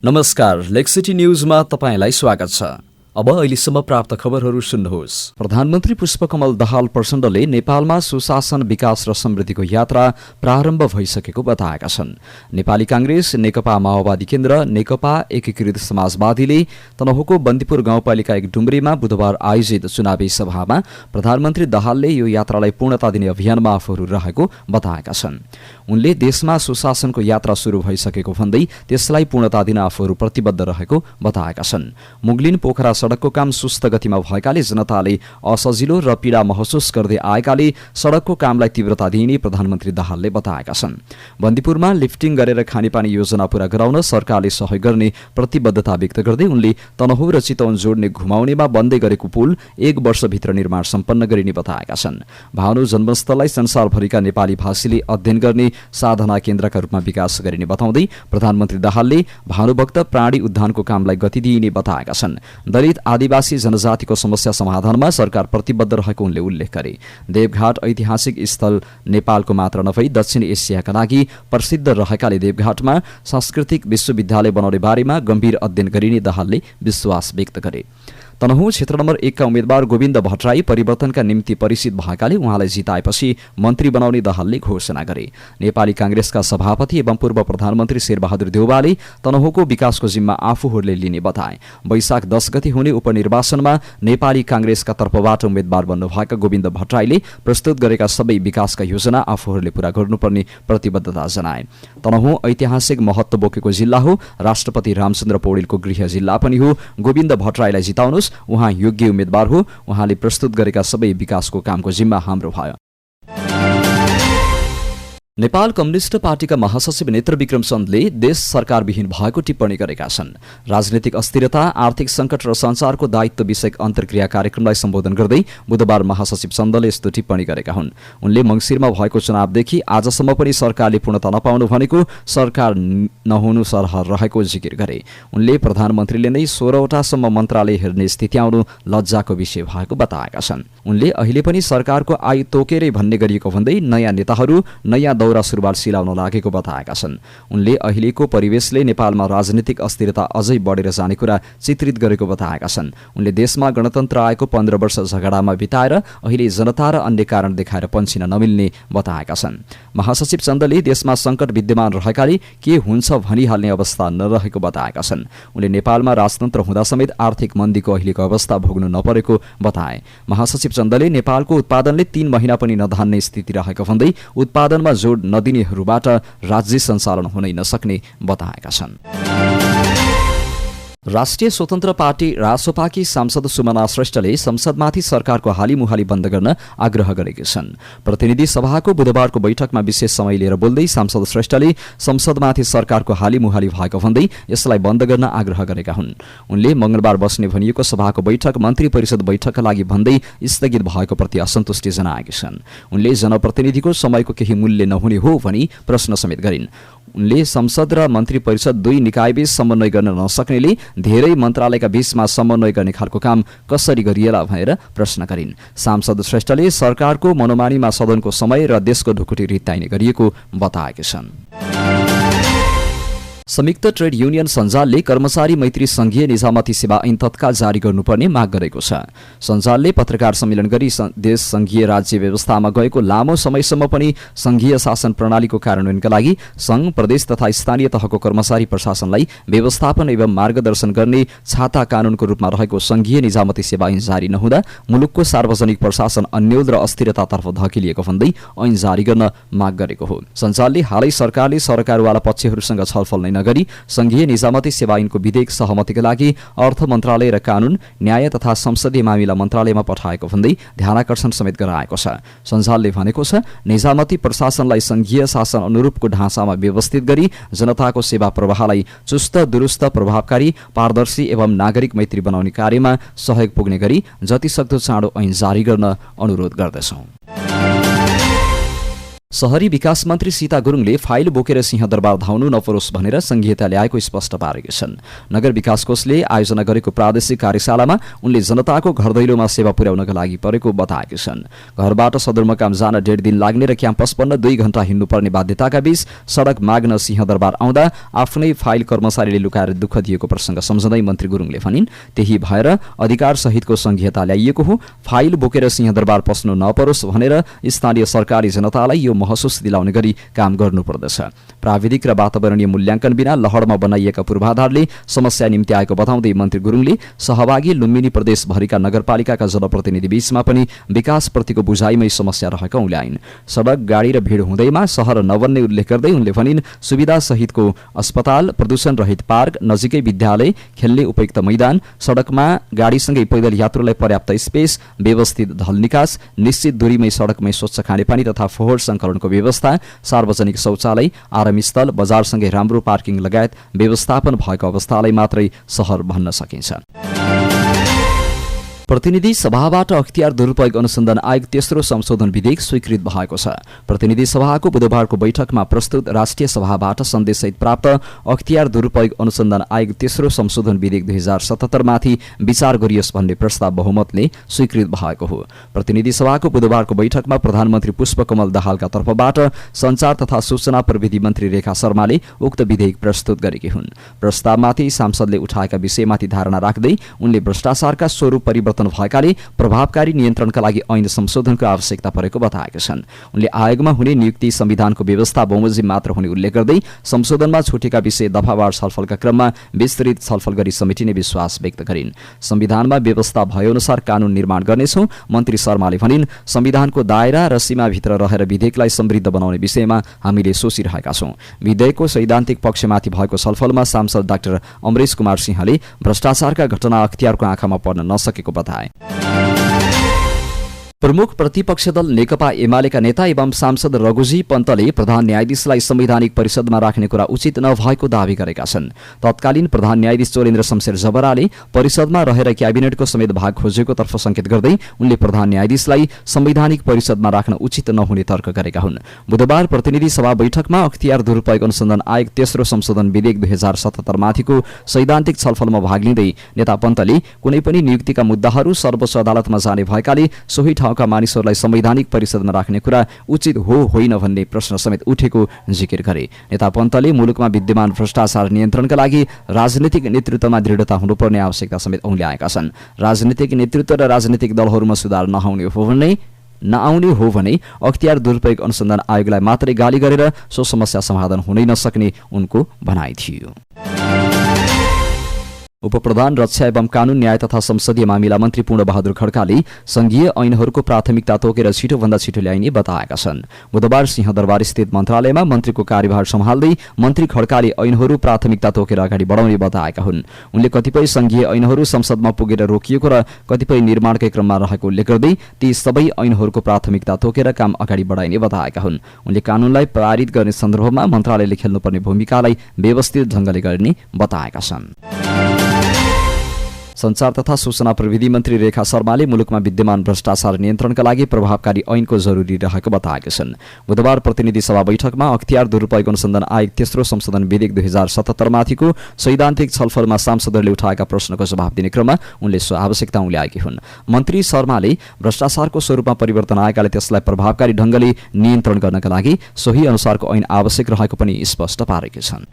नमस्कार, लेक्सिटी न्यूजमा तपाईंलाई स्वागत छ। अब अहिलेसम्म प्राप्त खबरहरू सुन्नुहोस्। प्रधानमन्त्री पुष्पकमल दाहाल प्रचण्डले नेपालमा सुशासन, विकास र समृद्धिको यात्रा प्रारम्भ भइसकेको बताएका छन्। नेपाली कांग्रेस, नेकपा माओवादी केन्द्र, नेकपा एकीकृत समाजवादीले तनहुँको बन्दीपुर गाउँपालिका 1 डुम्रीमा बुधबार आयोजित चुनावी सभामा प्रधानमन्त्री दाहालले यो यात्रालाई पूर्णता दिने अभियानमा आफूहरू रहेको बताएका छन्। उनले देशमा सुशासनको यात्रा सुरु भइसकेको भन्दै त्यसलाई पूर्णता दिन आफूहरू प्रतिबद्ध रहेको बताएका छन्। मुगलिन पोखरा सडकको काम सुस्त गतिमा भएकाले जनताले असजिलो र पीडा महसुस गर्दै आएकाले सडकको कामलाई तीव्रता दिइने प्रधानमन्त्री दाहालले बताएका छन्। बन्दीपुरमा लिफ्टिङ गरेर खानेपानी योजना पूरा गराउन सरकारले सहयोग गर्ने प्रतिबद्धता व्यक्त गर्दै उनले तनहुँ र चितवन जोड्ने घुमाउनेमा बन्दै गरेको पुल 1 वर्षभित्र निर्माण सम्पन्न गरिने बताएका छन्। भानु जन्मस्थललाई संसारभरिका नेपाली भाषीले अध्ययन गर्ने साधना केन्द्रका रूपमा विकास गरिने बताउँदै प्रधानमन्त्री दाहालले भानुभक्त प्राणी उद्यानको कामलाई गति दिइने बताएका छन्। दलित आदिवासी जनजातिको समस्या समाधानमा सरकार प्रतिबद्ध रहेको उनले उल्लेख गरे। देवघाट ऐतिहासिक स्थल नेपालको मात्र नभई दक्षिण एसियाका लागि प्रसिद्ध रहेकाले देवघाटमा सांस्कृतिक विश्वविद्यालय बनाउने बारेमा गम्भीर अध्ययन गरिने दाहालले विश्वास व्यक्त गरे। तनहुँ क्षेत्र नम्बर 1 का उम्मेद्वार गोविन्द भट्टराई परिवर्तनका निम्ति परिचित भएकाले उहाँलाई जिताएपछि मन्त्री बनाउने दाहालले घोषणा गरे। नेपाली कांग्रेसका सभापति एवं पूर्व प्रधानमन्त्री शेरबहादुर देउवाले तनहुँको विकासको जिम्मा आफूहरूले लिने बताए। वैशाख 10 गते हुने उपनिर्वाचनमा नेपाली कांग्रेसका तर्फबाट उम्मेद्वार बन्नुभएका गोविन्द भट्टराईले प्रस्तुत गरेका सबै विकासका योजना आफूहरूले पूरा गर्नुपर्ने प्रतिबद्धता जनाए। तनहुँ ऐतिहासिक महत्त्व बोकेको जिल्ला हो, राष्ट्रपति रामचन्द्र पौडेलको गृह जिल्ला पनि हो। गोविन्द भट्टराईलाई जिताउनुहोस्, उहाँ योग्य उम्मेद्वार हो। उहाँले प्रस्तुत गरेका सबै विकासको कामको जिम्मा हाम्रो भयो। नेपाल कम्युनिस्ट पार्टीका महासचिव नेत्र विक्रम चन्दले देश सरकारविहीन भएको टिप्पणी गरेका छन्। राजनीतिक अस्थिरता, आर्थिक संकट र संचारको दायित्व विषयक अन्तर्क्रिया कार्यक्रमलाई सम्बोधन गर्दै बुधबार महासचिव चन्दले यस्तो टिप्पणी गरेका हुन्। उनले मंगिरमा भएको चुनावदेखि आजसम्म पनि सरकारले पूर्णता नपाउनु भनेको सरकार नहुनु सरह रहेको जिकिर गरे। उनले प्रधानमन्त्रीले नै 16वटासम्म मन्त्रालय हेर्ने स्थिति आउनु लज्जाको विषय भएको बताएका छन्। उनले अहिले पनि सरकारको आयु तोकेरै भन्ने गरिएको भन्दै नयाँ नेताहरू नयाँ दौरा सुरुवाल सिलाउन लागेको बताएका छन्। उनले अहिलेको परिवेशले नेपालमा राजनीतिक अस्थिरता अझै बढेर जाने कुरा चित्रित गरेको बताएका छन्। उनले देशमा गणतन्त्र आएको 15 वर्ष झगडामा बिताएर अहिले जनता र अन्य कारण देखाएर पन्छिन नमिल्ने बताएका छन्। महासचिव चन्दले देशमा संकट विद्यमान रहेकाले के हुन्छ भनिहाल्ने अवस्था नरहेको बताएका छन्। उनले नेपालमा राजतन्त्र हुँदा समेत आर्थिक मन्दीको अहिलेको अवस्था भोग्नु नपरेको बताए। महासचिव चन्दले नेपालको उत्पादनले 3 महिना पनि नधान्ने स्थिति रहेको भन्दै उत्पादनमा जोड नदिनेहरूबाट राज्य सञ्चालन हुनै नसक्ने बताएका छन्। राष्ट्रिय स्वतन्त्र पार्टी रासोपाकी सांसद सुमना श्रेष्ठले संसदमाथि सरकारको हालिमुहाली बन्द गर्न आग्रह गरेकी छन्। प्रतिनिधि सभाको बुधबारको बैठकमा विशेष समय लिएर बोल्दै सांसद श्रेष्ठले संसदमाथि सरकारको हालिमुहाली भएको भन्दै यसलाई बन्द गर्न आग्रह गरेका हुन्। उनले मंगलबार बस्ने भनिएको सभाको बैठक मन्त्री परिषद बैठकका लागि भन्दै स्थगित भएको प्रति असन्तुष्टि जनाएकी छन्। उनले जनप्रतिनिधिको समयको केही मूल्य नहुने हो भनी प्रश्न समेत गरिन्। उनले संसद र मन्त्री परिषद 2 निकायबीच समन्वय गर्न नसक्नेले धेरै मन्त्रालयका बीचमा समन्वय गर्ने खालको काम कसरी गरिएला भनेर प्रश्न गरिन्। सांसद श्रेष्ठले सरकारको मनोमानीमा सदनको समय र देशको ढुकुटी रित्ताइने गरिएको बताएका छन्। संयुक्त ट्रेड युनियन सञ्जालले कर्मचारी मैत्री संघीय निजामती सेवा ऐन तत्काल जारी गर्नुपर्ने माग गरेको छ। सञ्जालले पत्रकार सम्मेलन गरी देश संघीय राज्य व्यवस्थामा गएको लामो समयसम्म पनि संघीय शासन प्रणालीको कार्यान्वयनका लागि संघ, प्रदेश तथा स्थानीय तहको कर्मचारी प्रशासनलाई व्यवस्थापन एवं मार्गदर्शन गर्ने छाता कानूनको रूपमा रहेको संघीय निजामती सेवा ऐन जारी नहुँदा मुलुकको सार्वजनिक प्रशासन अन्यल र अस्थिरतातर्फ धकिलिएको भन्दै ऐन जारी गर्न माग गरेको हो। सञ्जालले हालै सरकारले सरकारवाला पक्षहरूसँग छलफल नै नगरी संघीय निजामती सेवा ऐनको विधेयक सहमतिका लागि अर्थ मन्त्रालय र कानून, न्याय तथा संसदीय मामिला मन्त्रालयमा पठाएको भन्दै ध्यानाकर्षण समेत गराएको छ। सञ्जालले भनेको छ, निजामती प्रशासनलाई संघीय शासन अनुरूपको ढाँचामा व्यवस्थित गरी जनताको सेवा प्रवाहलाई चुस्त, दुरुस्त, प्रभावकारी, पारदर्शी एवं नागरिक मैत्री बनाउने कार्यमा सहयोग पुग्ने गरी जतिसक्दो चाँडो ऐन जारी गर्न अनुरोध गर्दछौं। शहरी विकास मन्त्री सीता गुरुङले फाइल बोकेर सिंहदरबार धाउनु नपरोस् भनेर संघीयता ल्याएको स्पष्ट पारेकी छन्। नगर विकास कोषले आयोजना गरेको प्रादेशिक कार्यशालामा उनले जनताको घर दैलोमा सेवा पुर्याउनका लागि परेको बताएकी छन्। घरबाट सदरमुकाम जान 1.5 दिन लाग्ने र क्याम्पस पढ्न 2 घण्टा हिँड्नुपर्ने बाध्यताका बीच सडक माग्न सिंहदरबार आउँदा आफ्नै फाइल कर्मचारीले लुकाएर दुःख दिएको प्रसङ्ग सम्झँदै मन्त्री गुरुङले भनिन्, त्यही भएर अधिकार सहितको संघीयता ल्याइएको हो। फाइल बोकेर सिंहदरबार पस्नु नपरोस् भनेर स्थानीय सरकारी जनतालाई यो महसुस दिलाउने गरी काम गर्नुपर्दछ। प्राविधिक र वातावरणीय मूल्याङ्कन बिना लहरमा बनाइएका पूर्वाधारले समस्या निम्ति आएको बताउँदै मन्त्री गुरुङले सहभागी लुम्बिनी प्रदेशभरिका नगरपालिकाका जनप्रतिनिधि बीचमा पनि विकासप्रतिको बुझाइमै समस्या रहेको उल्ल्याइन्। सडक गाडी र भिड हुँदैमा सहर नबन्ने उल्लेख गर्दै उनले भनिन्, सुविधा सहितको अस्पताल, प्रदूषण रहित पार्क, नजिकै विद्यालय, खेल्ने उपयुक्त मैदान, सडकमा गाडीसँगै पैदल यात्रुलाई पर्याप्त स्पेस, व्यवस्थित ढल निकास, निश्चित दूरीमै सडकमै स्वच्छ खानेपानी तथा फोहोर संकलनको व्यवस्था, सार्वजनिक शौचालय, आरामस्थल, बजारसँगै राम्रो पार्किङ लगायत व्यवस्थापन भएको अवस्थालाई मात्रै सहर भन्न सकिन्छ। प्रतिनिधि सभाबाट अख्तियार दुरुपयोग अनुसन्धान आयोग तेस्रो संशोधन विधेयक स्वीकृत भएको छ। प्रतिनिधि सभाको बुधबारको बैठकमा प्रस्तुत राष्ट्रिय सभाबाट सन्देशसहित प्राप्त अख्तियार दुरुपयोग अनुसन्धान आयोग तेस्रो संशोधन विधेयक 2077 माथि विचार गरियोस् भन्ने प्रस्ताव बहुमतले स्वीकृत भएको हो। प्रतिनिधि सभाको बुधबारको बैठकमा प्रधानमन्त्री पुष्पकमल दाहालका तर्फबाट सञ्चार तथा सूचना प्रविधि मन्त्री रेखा शर्माले उक्त विधेयक प्रस्तुत गरेकी हुन्। प्रस्तावमाथि सांसदले उठाएका विषयमाथि धारणा राख्दै उनले भ्रष्टाचारका स्वरूप परिवर्तन भएकाले प्रभावकारी नियन्त्रणका लागि ऐन संशोधनको आवश्यकता परेको बताएका छन्। उनले आयोगमा हुने नियुक्ति संविधानको व्यवस्था बमोजिम मात्र हुने उल्लेख गर्दै संशोधनमा छुटेका विषय दफावार छलफलका क्रममा विस्तृत छलफल गरी समेटिने विश्वास व्यक्त गरिन्। संविधानमा व्यवस्था भएअनुसार कानून निर्माण गर्नेछौं, मन्त्री शर्माले भनिन्। संविधानको दायरा र सीमाभित्र रहेर विधेयकलाई समृद्ध बनाउने विषयमा हामीले सोचिरहेका छौं। विधेयकको सैद्धान्तिक पक्षमाथि भएको छलफलमा सांसद डाक्टर अमरेश कुमार सिंहले भ्रष्टाचारका घटना अख्तियारको आँखामा पर्न नसकेको बताए। प्रमुख प्रतिपक्ष दल नेकपा एमालेका नेता एवं सांसद रघुजी पन्तले प्रधान न्यायाधीशलाई संवैधानिक परिषदमा राख्ने कुरा उचित नभएको दावी गरेका छन्। तत्कालीन प्रधान न्यायाधीश चोरेन्द्र शमशेर जबराले परिषदमा रहेर क्याबिनेटको समेत भाग खोजेको तर्फ संकेत गर्दै उनले प्रधान न्यायाधीशलाई संवैधानिक परिषदमा राख्न उचित नहुने तर्क गरेका हुन्। बुधबार प्रतिनिधि सभा बैठकमा अख्तियार दुरुपयोग अनुसन्धान आयोग तेस्रो संशोधन विधेयक 2077 माथिको सैद्धान्तिक छलफलमा भाग लिँदै नेता पन्तले कुनै पनि नियुक्तिका मुद्दाहरू सर्वोच्च अदालतमा जाने भएकाले सोही ठाउँका मानिसहरूलाई संवैधानिक परिषदमा राख्ने कुरा उचित हो होइन भन्ने प्रश्न समेत उठेको जिकिर गरे। नेता पन्तले मुलुकमा विद्यमान भ्रष्टाचार नियन्त्रणका लागि राजनीतिक नेतृत्वमा दृढता हुनुपर्ने आवश्यकता समेत उल्ल्याएका छन्। राजनीतिक नेतृत्व र राजनीतिक दलहरूमा सुधार नआउने हो भने अख्तियार दुरुपयोग अनुसन्धान आयोगलाई मात्रै गाली गरेर सो समस्या समाधान हुनै नसक्ने उनको भनाइ थियो। उपप्रधान रक्षा एवं कानून न्याय तथा संसदीय मामिला मन्त्री पूर्णबहादुर खड्काले संघीय ऐनहरूको प्राथमिकता तोकेर छिटोभन्दा छिटो ल्याइने बताएका छन्। बुधबार सिंहदरबार स्थित मन्त्रालयमा मन्त्रीको कार्यभार सम्हाल्दै मन्त्री खड्काले ऐनहरू प्राथमिकता तोकेर अगाडि बढाउने बताएका हुन्। उनले कतिपय संघीय ऐनहरू संसदमा पुगेर रोकिएको र कतिपय निर्माणकै क्रममा रहेको उल्लेख गर्दै ती सबै ऐनहरूको प्राथमिकता तोकेर काम अगाडि बढाइने बताएका हुन्। उनले कानूनलाई पारित गर्ने सन्दर्भमा मन्त्रालयले खेल्नुपर्ने भूमिकालाई व्यवस्थित ढंगले गर्ने बताएका छन्। सञ्चार तथा सूचना प्रविधि मन्त्री रेखा शर्माले मुलुकमा विद्यमान भ्रष्टाचार नियन्त्रणका लागि प्रभावकारी ऐनको जरुरी रहेको बताएका छन्। बुधबार प्रतिनिधि सभा बैठकमा अख्तियार दुरुपयोग अनुसन्धान आयोग तेस्रो संशोधन विधेयक 2077 माथिको सैद्धान्तिक छलफलमा सांसदहरूले उठाएका प्रश्नको जवाफ दिने क्रममा उनले सो आवश्यकता उल्ल्याएकी हुन्। मन्त्री शर्माले भ्रष्टाचारको स्वरूपमा परिवर्तन आएकाले त्यसलाई प्रभावकारी ढंगले नियन्त्रण गर्नका लागि सोही अनुसारको ऐन आवश्यक रहेको पनि स्पष्ट पारेका छन्।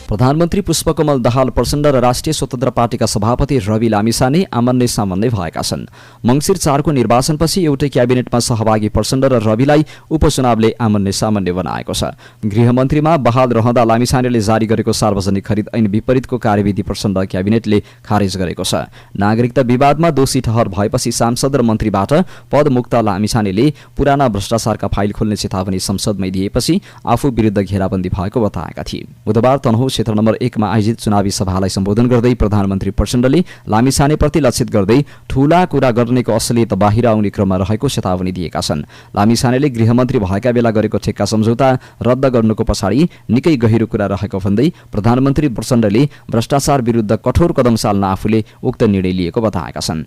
प्रधानमन्त्री पुष्पकमल दाहाल प्रचण्ड र राष्ट्रिय स्वतन्त्र पार्टीका सभापति रवि लामिछाने आमन्ने सामन्ने भएका छन्। मंसिर 4 को निर्वाचनपछि एउटै क्याबिनेटमा सहभागी प्रचण्ड र रविलाई उपचुनावले आमन्ने सामन्ने बनाएको छ। गृहमन्त्रीमा बहाल रहँदा लामिछानेले जारी गरेको सार्वजनिक खरिद ऐन विपरीतको कार्यविधि प्रचण्ड क्याबिनेटले खारेज गरेको छ। नागरिकता विवादमा दोषी ठहर भएपछि सांसद र मन्त्रीबाट पदमुक्त लामिछानेले पुराना भ्रष्टाचारका फाइल खोल्ने चेतावनी संसदमै दिएपछि आफू विरुद्ध घेराबन्दी भएको बताएका थिए। बुधबार तनहुँ क्षेत्र नम्बर 1 मा आयोजित चुनावी सभालाई सम्बोधन गर्दै प्रधानमन्त्री प्रचण्डले लामिछानेप्रति लक्षित गर्दै ठूला कुरा गर्नेको असलियत बाहिर आउने क्रममा रहेको चेतावनी दिएका छन्। लामिछानेले गृहमन्त्री भएका बेला गरेको ठेक्का सम्झौता रद्द गर्नुको पछाडि निकै गहिरो कुरा रहेको भन्दै प्रधानमन्त्री प्रचण्डले भ्रष्टाचार विरुद्ध कठोर कदम चाल्न आफूले उक्त निर्णय लिएको बताएका छन्।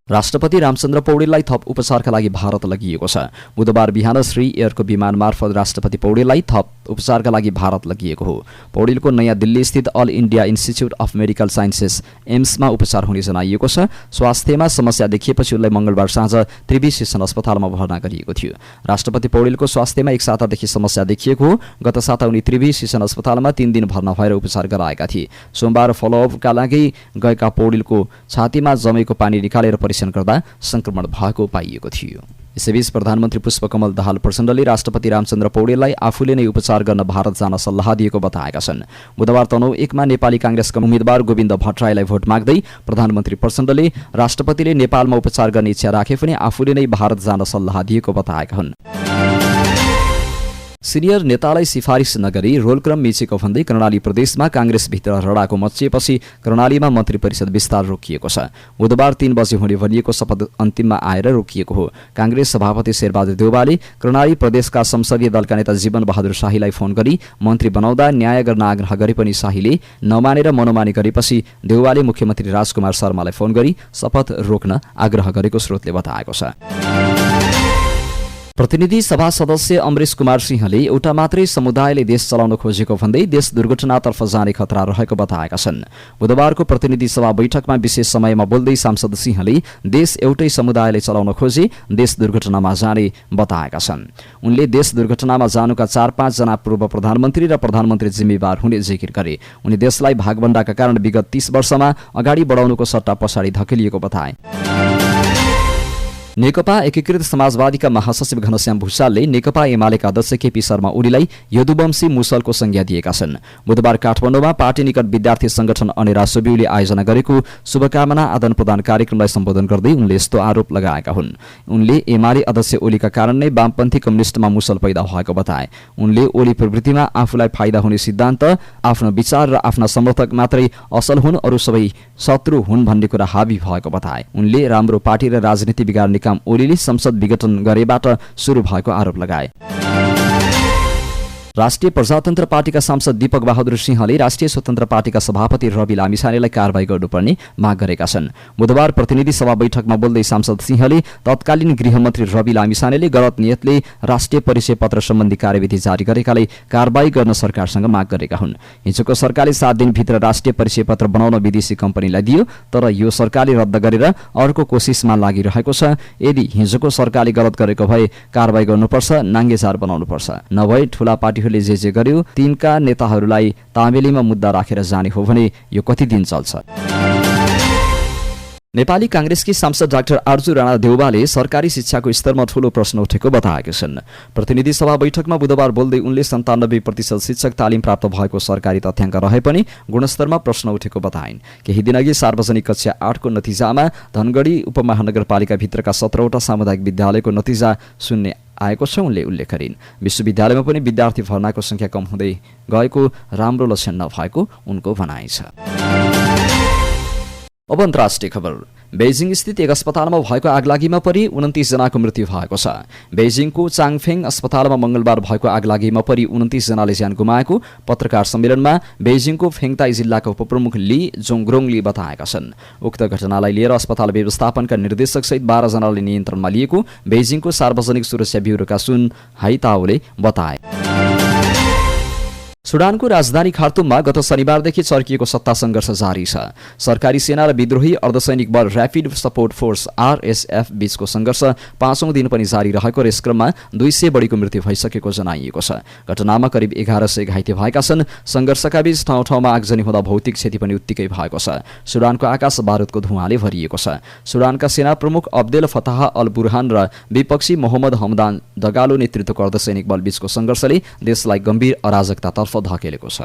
राष्ट्रपति रामचन्द्र पौडेललाई थप उपचारका लागि भारत लगिएको छ। बुधबार बिहान श्री एयरको विमान मार्फत राष्ट्रपति पौडेललाई थप उपचारका लागि भारत लगिएको हो। पौडेलको नयाँ दिल्ली स्थित all India institute of medical sciences एम्समा उपचार हुने जनाइएको छ। स्वास्थ्यमा समस्या देखिएपछि उनलाई मंगलबार साँझ त्रिवी शिक्षण अस्पतालमा भर्ना गरिएको थियो। राष्ट्रपति पौडेलको स्वास्थ्यमा एक सातादेखि समस्या देखिएको हो। गत साता उनी त्रिवी शिक्षण अस्पतालमा 3 दिन भर्ना भएर उपचार गराएका थिए। सोमबार फलोअपका लागि गएका पौडेलको छातीमा जमेको पानी निकालेर परीक्षण गर्दा संक्रमण भएको पाइएको थियो। यसैबीच प्रधानमन्त्री पुष्पकमल दाहाल प्रचण्डले राष्ट्रपति रामचन्द्र पौडेललाई आफूले नै उपचार गर्न भारत जान सल्लाह दिएको बताएका छन्। बुधबार तनहुँ 1 मा नेपाली कांग्रेसका उम्मेद्वार गोविन्द भट्टराईलाई भोट माग्दै प्रधानमन्त्री प्रचण्डले राष्ट्रपतिले नेपालमा उपचार गर्ने इच्छा राखे पनि आफूले नै भारत जान सल्लाह दिएको बताएका हुन्। सिनियर नेतालाई सिफारिस नगरी रोलक्रम मिचेको भन्दै कर्णाली प्रदेशमा कांग्रेसभित्र रडाको मचिएपछि कर्णालीमा मन्त्री परिषद विस्तार रोकिएको छ। बुधबार 3 बजे हुने भनिएको शपथ अन्तिममा आएर रोकिएको हो। कांग्रेस सभापति शेरबहादुर देउवाले कर्णाली प्रदेशका संसदीय दलका नेता जीवन बहादुर शाहीलाई फोन गरी मन्त्री बनाउँदा न्याय गर्न आग्रह गरे पनि शाहीले नमानेर मनोमानी गरेपछि देउवाले मुख्यमन्त्री राजकुमार शर्मालाई फोन गरी शपथ रोक्न आग्रह गरेको स्रोतले बताएको छ। प्रतिनिधि सभा सदस्य अमरेश कुमार सिंहले एउटा मात्रै समुदायले देश चलाउन खोजेको भन्दै देश दुर्घटनातर्फ जाने खतरा रहेको बताएका छन्। बुधबारको प्रतिनिधि सभा बैठकमा विशेष समयमा बोल्दै सांसद सिंहले देश एउटै समुदायले चलाउन खोजे देश दुर्घटनामा जाने बताएका छन्। उनले देश दुर्घटनामा जानुका 4-5 जना पूर्व प्रधानमन्त्री र प्रधानमन्त्री जिम्मेवार हुने जिकिर गरे। उनी देशलाई भागभण्डाका कारण विगत 30 वर्षमा अगाडि बढाउनुको सट्टा पछाडि धकेलिएको बताए। नेकपा एकीकृत समाजवादीका महासचिव घनश्याम भुषालले नेकपा एमालेका अध्यक्ष केपी शर्मा ओलीलाई यदुवंशी मुसलको संज्ञा दिएका छन्। बुधबार काठमाडौँमा पार्टी निकट विद्यार्थी संगठन अनेरा सोबिउले आयोजना गरेको शुभकामना आदान प्रदान कार्यक्रमलाई सम्बोधन गर्दै उनले यस्तो आरोप लगाएका हुन्। उनले एमाले अध्यक्ष ओलीका कारण नै वामपन्थी कम्युनिस्टमा मुसल पैदा भएको बताए। उनले ओली प्रवृत्तिमा आफूलाई फाइदा हुने सिद्धान्त, आफ्नो विचार र आफ्ना समर्थक मात्रै असल हुन्, अरू सबै शत्रु हुन् भन्ने कुरा हावी भएको बताए। उनले राम्रो पार्टी र राजनीति बिगार्ने काम ओलीले संसद विघटन गरेबाट सुरु भएको आरोप लगाए। राष्ट्रिय प्रजातन्त्र पार्टीका सांसद दीपक बहादुर सिंहले राष्ट्रिय स्वतन्त्र पार्टीका सभापति रवि लामिछानेलाई कारबाही गर्नुपर्ने माग गरेका छन्। बुधबार प्रतिनिधि सभा बैठकमा बोल्दै सांसद सिंहले तत्कालीन गृहमन्त्री रवि लामिछानेले गलत नियतले राष्ट्रिय परिचय पत्र सम्बन्धी कार्यविधि जारी गरेकाले कारबाही गर्न सरकारसँग माग गरेका हुन्। हिजोको सरकारले 7 दिनभित्र राष्ट्रिय परिचय पत्र बनाउन विदेशी कम्पनीलाई दियो, तर यो सरकारले रद्द गरेर अर्को कोसिसमा लागिरहेको छ। यदि हिजोको सरकारले गलत गरेको भए कारबाही गर्नुपर्छ, नाङ्गेचार बनाउनुपर्छ, नभए ठूला पार्टी जे गर्यो तिनका नेताहरूलाई तामेलीमा मुद्दा राखेर जाने हो भने यो कति दिन चल्छ। नेपाली कांग्रेसकी सांसद डाक्टर आर्जु राणा देउवाले सरकारी शिक्षाको स्तरमा ठूलो प्रश्न उठेको बताएका छन्। प्रतिनिधि सभा बैठकमा बुधबार बोल्दै उनले 97% शिक्षक तालिम प्राप्त भएको सरकारी तथ्याङ्क रहे पनि गुणस्तरमा प्रश्न उठेको बताइन्। केही दिनअघि सार्वजनिक कक्षा 8 को नतिजामा धनगढी उपमहानगरपालिका भित्रका 17वटा सामुदायिक विद्यालयको नतिजा शून्य आएको छ उनले उल्लेख गरिन्। विश्वविद्यालयमा पनि विद्यार्थी भर्नाको संख्या कम हुँदै गएको राम्रो लक्षण नभएको उनको भनाइ छ। अब अन्तर्राष्ट्रिय खबर। बेजिङ स्थित एक अस्पतालमा भएको आगलागीमा परि 29 जनाको मृत्यु भएको छ। बेजिङको चाङफेङ अस्पतालमा मंगलबार भएको आगलागीमा परि 29 जनाले ज्यान गुमाएको पत्रकार सम्मेलनमा बेजिङको फेङताई जिल्लाका उपप्रमुख ली जोङग्रोङले बताएका छन्। उक्त घटनालाई लिएर अस्पताल व्यवस्थापनका निर्देशक सहित 12 जनाले नियन्त्रणमा लिएको बेजिङको सार्वजनिक सुरक्षा ब्युरोका सुन हाइताओले बताए। सुडानको राजधानी खार्तुममा गत शनिबारदेखि चर्किएको सत्ता संघर्ष जारी छ। सरकारी सेना र विद्रोही अर्धसैनिक बल र्यापिड सपोर्ट फोर्स RSF बीचको संघर्ष 5औं दिन पनि जारी रहेको र यस क्रममा 200 बढीको मृत्यु भइसकेको जनाइएको छ। घटनामा करिब 1100 घाइते भएका छन्। संघर्षका बीच ठाउँ ठाउँमा आगजनी हुँदा भौतिक क्षति पनि उत्तिकै भएको छ। सुडानको आकाश बारुदको धुवाँले भरिएको छ। सुडानका सेना प्रमुख अब्देल फताह अल बुरहान र विपक्षी मोहम्मद हमदान दगालो नेतृत्वको अर्धसैनिक बल बीचको संघर्षले देशलाई गम्भीर अराजकतातर्फ धकेलेको छ।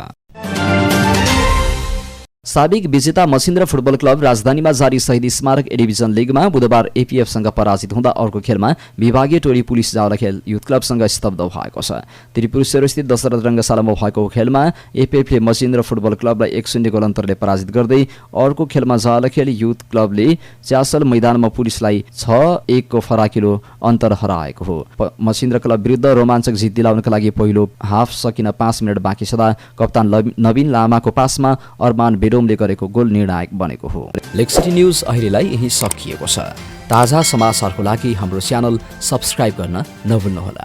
साबिक विजेता मछिन्द्र फुटबल क्लब राजधानीमा जारी शहीद स्मारक ए डिभिजन लिगमा बुधबार एपीएफसँग पराजित हुँदा अर्को खेलमा विभागीय टोली पुलिस जावलाखेल युथ क्लबसँग स्तब्ध भएको छ। त्रिपुरेश्वरस्थित दशरथ रङ्गशालामा भएको खेलमा एपीएफले मछिन्द्र फुटबल क्लबलाई 1-0 गोल अन्तरले पराजित गर्दै अर्को खेलमा जावलाखेल युथ क्लबले च्यासल मैदानमा पुलिसलाई 6-1 को फराकिलो अन्तर हराएको हो। मछिन्द्र क्लब विरुद्ध रोमाञ्चक जित दिलाउनका लागि पहिलो हाफ सकिन 5 मिनट बाँकी छँदा कप्तान नवीन लामाको पासमा अरमान बेडोमले गरेको गोल निर्णायक बनेको हो। लेक्सिटी न्यूज अहिलेलाई यही सकिएको छ। ताजा समाचारको लागि हाम्रो च्यानल सब्स्क्राइब गर्न नभुल्नुहोला।